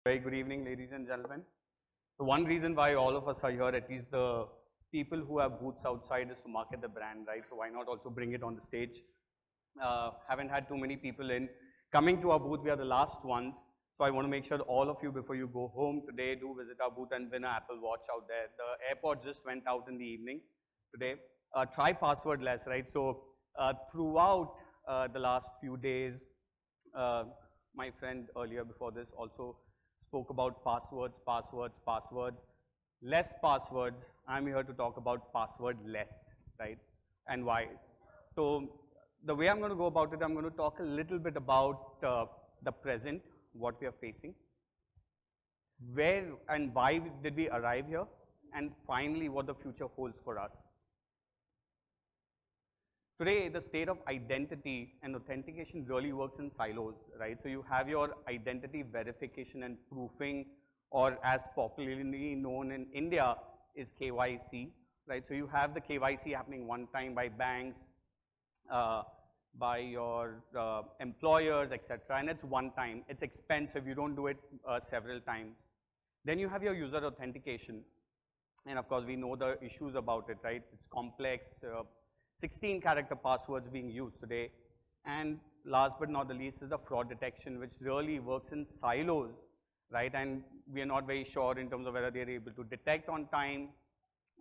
Very good evening, ladies and gentlemen. So one reason why all of us are here, at least the people who have booths outside, is to market the brand, right? So why not also bring it on the stage? Haven't had too many people in. Coming to our booth, we are the last ones. So I want to make sure all of you, before you go home today, do visit our booth and win an Apple Watch out there. The airport just went out in the evening today. Try passwordless, right? So throughout the last few days, my friend earlier before this also spoke about passwords. Less passwords. I'm here to talk about passwordless, right? And why. So the way I'm going to go about it, I'm going to talk a little bit about the present, what we are facing, where and why did we arrive here, and finally what the future holds for us. Today, the state of identity and authentication really works in silos, right? So you have your identity verification and proofing, or as popularly known in India is KYC, right? So you have the KYC happening one time by banks, by your employers, etc. And it's one time. It's expensive. You don't do it several times. Then you have your user authentication. And of course, we know the issues about it, right? It's complex. 16-character passwords being used today. And last but not the least is the fraud detection, which really works in silos, right? And we are not very sure in terms of whether they are able to detect on time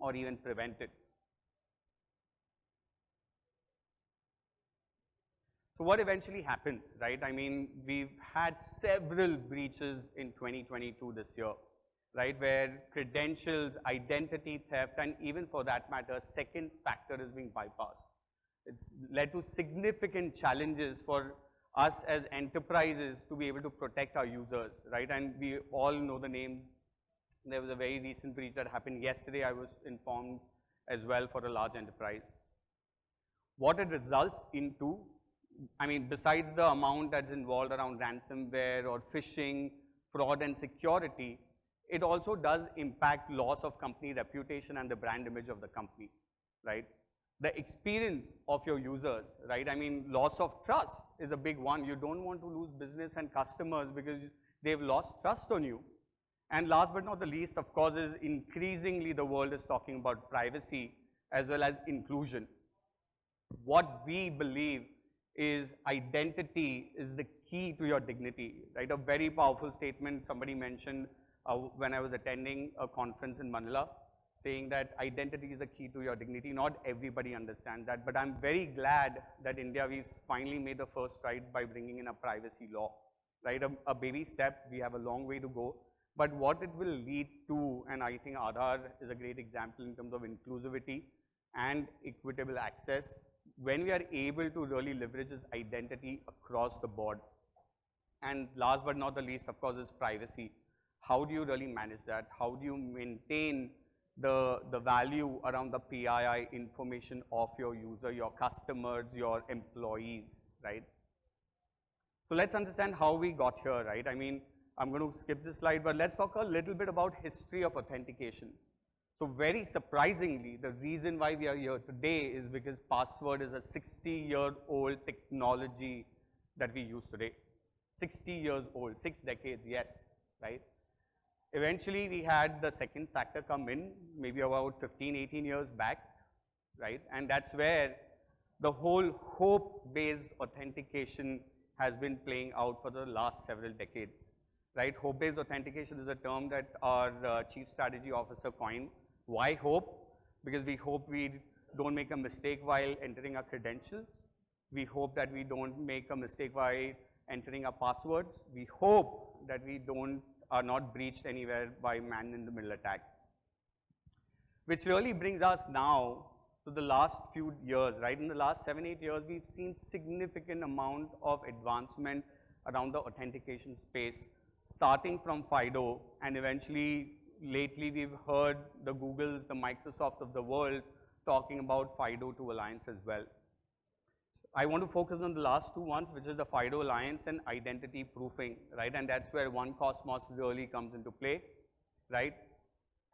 or even prevent it. So what eventually happened, right? I mean, we've had several breaches in 2022 this year, right, where credentials, identity theft, and even for that matter, second factor is being bypassed. It's led to significant challenges for us as enterprises to be able to protect our users, right? And we all know the names. There was a very recent breach that happened yesterday, I was informed as well, for a large enterprise. What it results into, I mean, besides the amount that's involved around ransomware or phishing, fraud and security, it also does impact loss of company reputation and the brand image of the company, right? The experience of your users, right? I mean, loss of trust is a big one. You don't want to lose business and customers because they've lost trust on you. And last but not the least, of course, is increasingly the world is talking about privacy as well as inclusion. What we believe is identity is the key to your dignity, right? A very powerful statement somebody mentioned when I was attending a conference in Manila, saying that identity is the key to your dignity. Not everybody understands that, but I'm very glad that India, we've finally made the first stride by bringing in a privacy law, right? A baby step. We have a long way to go, but what it will lead to, and I think Aadhaar is a great example in terms of inclusivity and equitable access, when we are able to really leverage this identity across the board. And last but not the least, of course, is privacy. How do you really manage that? How do you maintain the value around the PII information of your user, your customers, your employees, right? So let's understand how we got here, right? I mean, I'm going to skip this slide, but let's talk a little bit about history of authentication. So very surprisingly, the reason why we are here today is because password is a 60-year-old technology that we use today. 60 years old, 6 decades, yes, right? Eventually, we had the second factor come in, maybe about 15, 18 years back, right? And that's where the whole hope-based authentication has been playing out for the last several decades, right? Hope-based authentication is a term that our Chief Strategy Officer coined. Why hope? Because we hope we don't make a mistake while entering our credentials. We hope that we don't make a mistake while entering our passwords. We hope that we are not breached anywhere by man-in-the-middle attack. Which really brings us now to the last few years, right? In the last 7, 8 years, we've seen significant amount of advancement around the authentication space, starting from FIDO, and eventually, lately, we've heard the Googles, the Microsoft of the world talking about FIDO 2 Alliance as well. I want to focus on the last two ones, which is the FIDO Alliance and identity proofing, right? And that's where 1Kosmos really comes into play, right?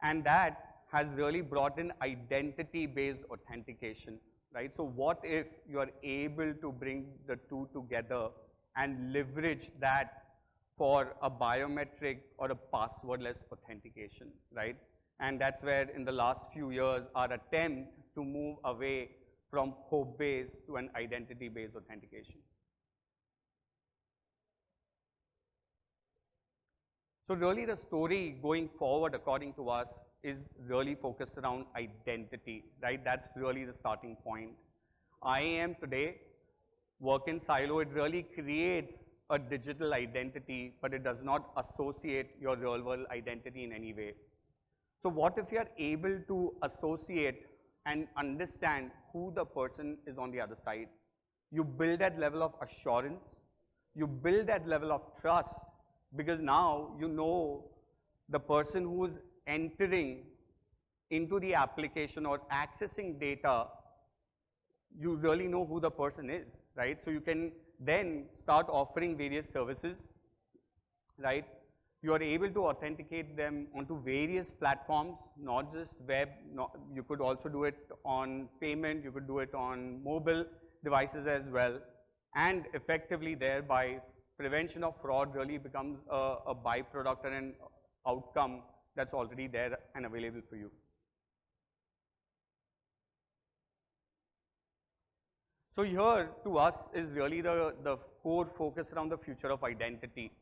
And that has really brought in identity-based authentication, right? So what if you are able to bring the two together and leverage that for a biometric or a passwordless authentication, right? And that's where in the last few years, our attempt to move away from hope-based to an identity-based authentication. So really the story going forward, according to us, is really focused around identity, right? That's really the starting point. I am today work in silo. It really creates a digital identity, but it does not associate your real world identity in any way. So what if you are able to associate and understand who the person is on the other side? You build that level of assurance, you build that level of trust, because now you know the person who is entering into the application or accessing data, you really know who the person is, right? So you can then start offering various services, right? You are able to authenticate them onto various platforms, not just web. You could also do it on payment, you could do it on mobile devices as well. And effectively thereby, prevention of fraud really becomes a byproduct and an outcome that's already there and available for you. So here to us is really the core focus around the future of identity,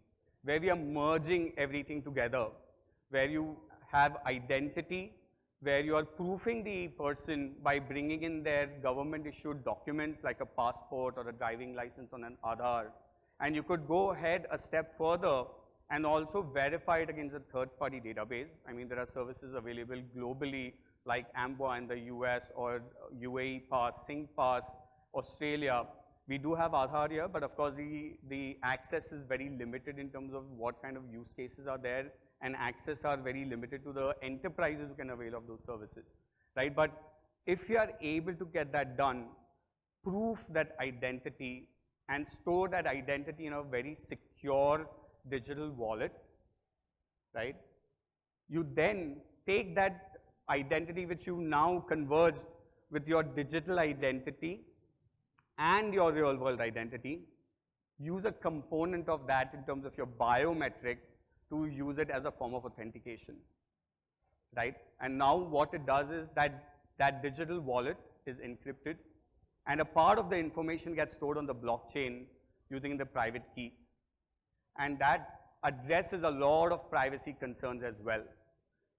where we are merging everything together, where you have identity, where you are proofing the person by bringing in their government issued documents like a passport or a driving license on an Aadhaar. And you could go ahead a step further and also verify it against a third-party database. I mean, there are services available globally like AMBA in the US or UAE Pass, Sync Pass, Australia. We do have Aadhaar here, but of course the access is very limited in terms of what kind of use cases are there, and access are very limited to the enterprises who can avail of those services, right? But if you are able to get that done, proof that identity and store that identity in a very secure digital wallet, right? You then take that identity which you now converged with your digital identity and your real world identity, use a component of that in terms of your biometric to use it as a form of authentication, right? And now what it does is that digital wallet is encrypted, and a part of the information gets stored on the blockchain using the private key. And that addresses a lot of privacy concerns as well,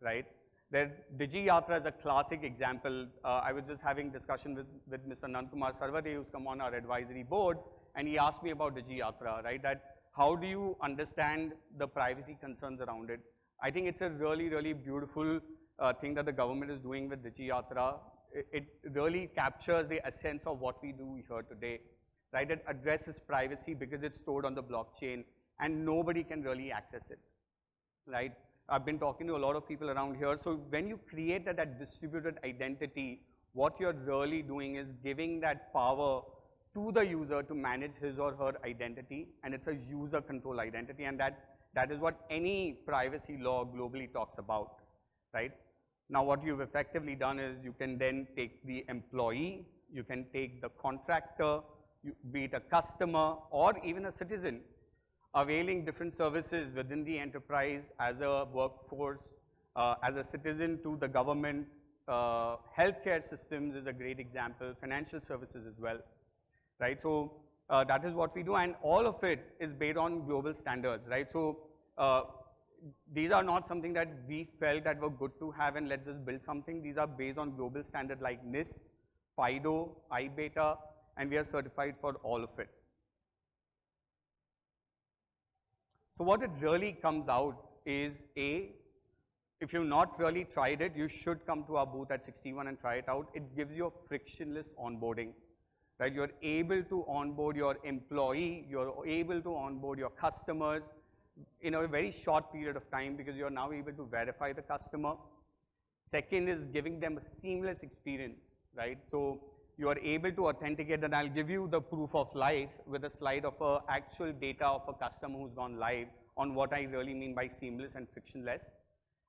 right? Digi Yatra is a classic example. I was just having discussion with Mr. Nankumar Sarvade, who's come on our advisory board, and he asked me about Digi Yatra, right? That how do you understand the privacy concerns around it? I think it's a really, really beautiful thing that the government is doing with Digi Yatra. It really captures the essence of what we do here today, right? It addresses privacy because it's stored on the blockchain and nobody can really access it, right? I've been talking to a lot of people around here. So when you create that distributed identity, what you're really doing is giving that power to the user to manage his or her identity, and it's a user control identity, and that is what any privacy law globally talks about, right? Now what you've effectively done is you can then take the employee, you can take the contractor, be it a customer or even a citizen, availing different services within the enterprise as a workforce, as a citizen to the government. Healthcare systems is a great example, financial services as well, right? So that is what we do, and all of it is based on global standards, right? So these are not something that we felt that were good to have and let's just build something. These are based on global standards like NIST, FIDO, IBETA, and we are certified for all of it. So what it really comes out is, if you've not really tried it, you should come to our booth at 61 and try it out. It gives you a frictionless onboarding, right? You're able to onboard your employee, you're able to onboard your customers in a very short period of time because you're now able to verify the customer. Second is giving them a seamless experience, right? So you are able to authenticate, and I'll give you the proof of life with a slide of actual data of a customer who's gone live on what I really mean by seamless and frictionless.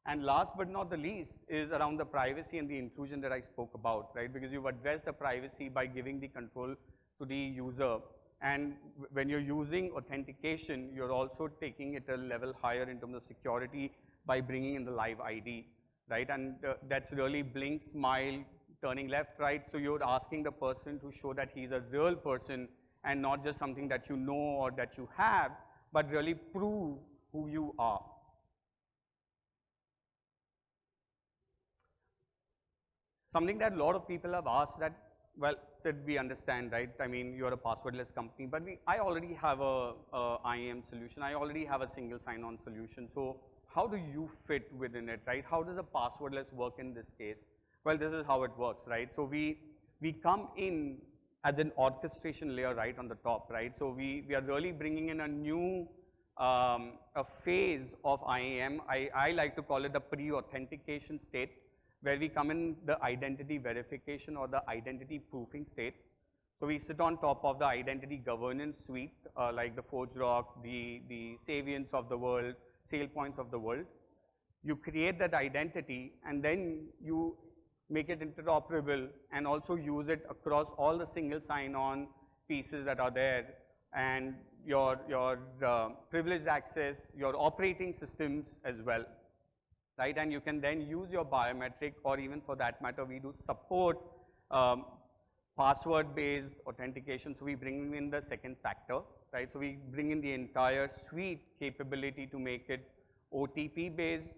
And last but not the least is around the privacy and the inclusion that I spoke about, right? Because you've addressed the privacy by giving the control to the user. And when you're using authentication, you're also taking it a level higher in terms of security by bringing in the live ID, right? And that's really blink, smile, turning left, right. So you're asking the person to show that he's a real person and not just something that you know or that you have, but really prove who you are. Something that a lot of people have asked that, well, Sid, we understand, right? I mean, you're a passwordless company, but I already have a IAM solution. I already have a single sign-on solution. So how do you fit within it, right? How does a passwordless work in this case? Well, this is how it works, right? So we come in as an orchestration layer right on the top, right? So we are really bringing in a new a phase of IAM. I like to call it the pre-authentication state, where we come in the identity verification or the identity proofing state. So we sit on top of the identity governance suite, like the ForgeRock, the Savience of the world, SailPoints of the world. You create that identity, and then you make it interoperable and also use it across all the single sign-on pieces that are there, and your privileged access, your operating systems as well, right? And you can then use your biometric, or even for that matter, we do support password-based authentication. So we bring in the second factor, right? So we bring in the entire suite capability to make it OTP-based,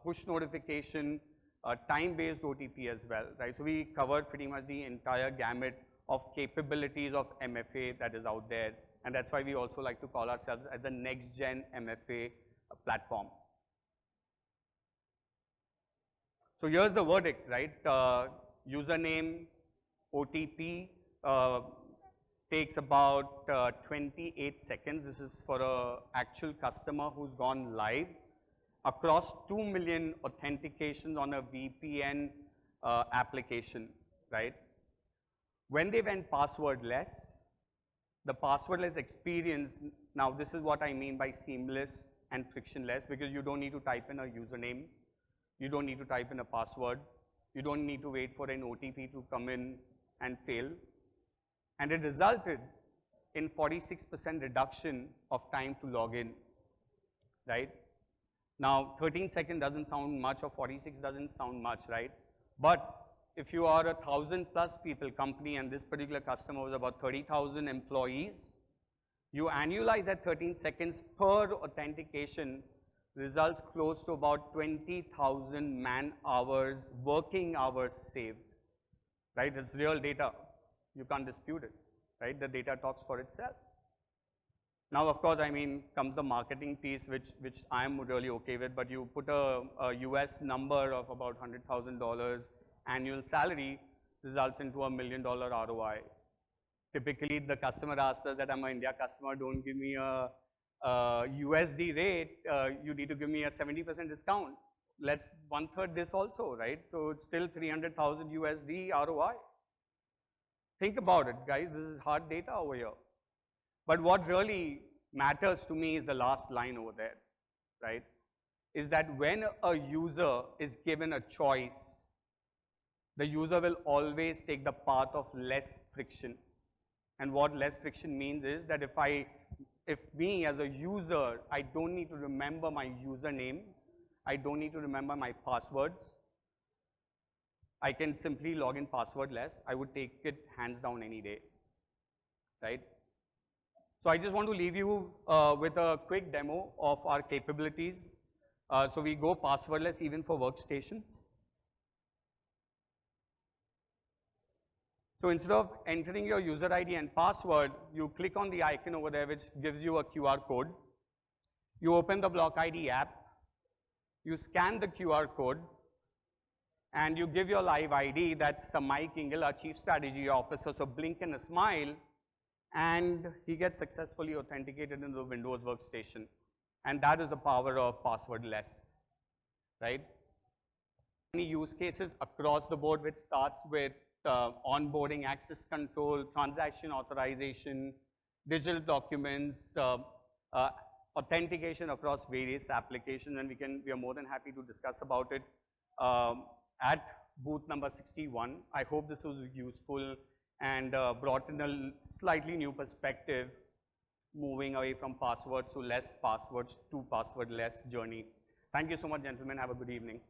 push notification, time-based OTP as well, right? So we cover pretty much the entire gamut of capabilities of MFA that is out there, and that's why we also like to call ourselves as the next-gen MFA platform. So here's the verdict, right? Username, OTP takes about 28 seconds. This is for an actual customer who's gone live across 2 million authentications on a VPN application, right? When they went passwordless, the passwordless experience, now this is what I mean by seamless and frictionless, because you don't need to type in a username, you don't need to type in a password, you don't need to wait for an OTP to come in and fail. And it resulted in 46% reduction of time to log in, right? Now, 13 seconds doesn't sound much, or 46 doesn't sound much, right? But if you are a 1,000+ people company, and this particular customer was about 30,000 employees, you annualize that 13 seconds per authentication, results close to about 20,000 man-hours, working hours saved, right? It's real data. You can't dispute it, right? The data talks for itself. Now, of course, I mean, comes the marketing piece, which I'm really okay with, but you put a US number of about $100,000 annual salary, results into $1 million ROI. Typically, the customer asks us that I'm an India customer, don't give me a USD rate, you need to give me a 70% discount. Let's 1/3 this also, right? So it's still 300,000 USD ROI. Think about it, guys, this is hard data over here. But what really matters to me is the last line over there, right? Is that when a user is given a choice, the user will always take the path of less friction. And what less friction means is that if me as a user, I don't need to remember my username, I don't need to remember my passwords, I can simply log in passwordless. I would take it hands down any day, right? So I just want to leave you with a quick demo of our capabilities. So we go passwordless even for workstations. So instead of entering your user ID and password, you click on the icon over there, which gives you a QR code. You open the Block ID app, you scan the QR code, and you give your live ID. That's Samai Kingal, our Chief Strategy Officer, so blink and a smile, and he gets successfully authenticated in the Windows workstation. And that is the power of passwordless, right? Many use cases across the board, which starts with onboarding, access control, transaction authorization, digital documents, authentication across various applications, and we are more than happy to discuss about it at booth number 61. I hope this was useful and brought in a slightly new perspective, moving away from passwords to less passwords to passwordless journey. Thank you so much, gentlemen. Have a good evening.